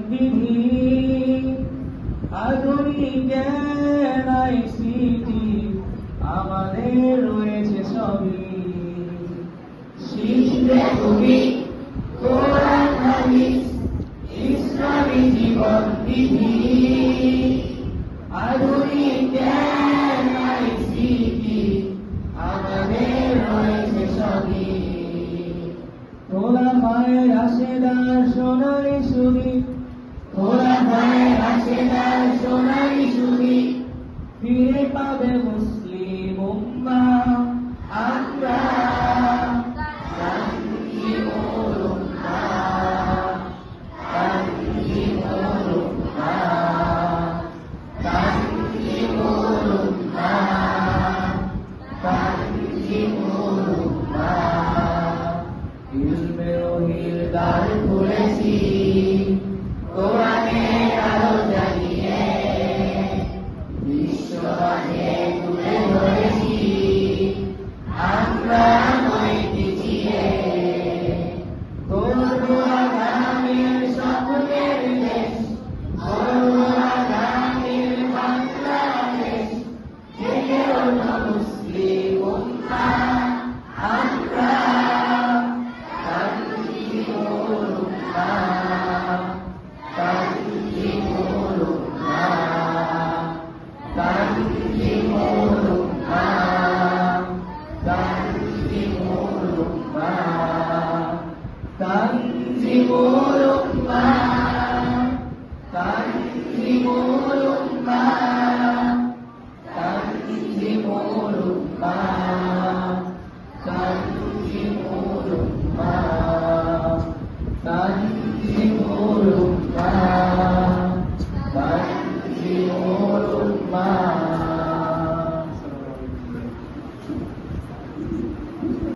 বিধি আধুনিক জ্ঞান আইসিটি আমাদের রয়েছে সবই শিখবে তুমি কোরআন হাদিস ইসলামী জীবন বিধি আধুনিক জ্ঞান আইসিটি আমাদের রয়েছে সবই তোলা মায়ের আশেদার সোনালি সুরি তোলা মায়ের আশেদার সোনালি সুরি ফিরে পাবে মুসলিম উম্মাহ আমরা তানজিমুল উম্মাহ তানজিমুল উম্মাহ তানজিমুল উম্মাহ তানজিমুল উম্মাহ ইলমে ওহির দ্বার খুলেছি কোরআনের আলো জ্বালিয়ে বিশ্বকে তুলে ধরেছি আমরা নয় পিছিয়ে গর্ব আগামীর স্বপ্নের দেশ গর্ব আগামীর বাংলাদেশ জেগে ওঠো মুসলিম উম্মাহ আমরা তানজিমুল উম্মাহ তানজিমুল উম্মাহ তানজিমুল উম্মাহ তানজিমুল উম্মাহ তানজিমুল উম্মাহ তানজিমুল উম্মাহ তানজিমুল উম্মাহ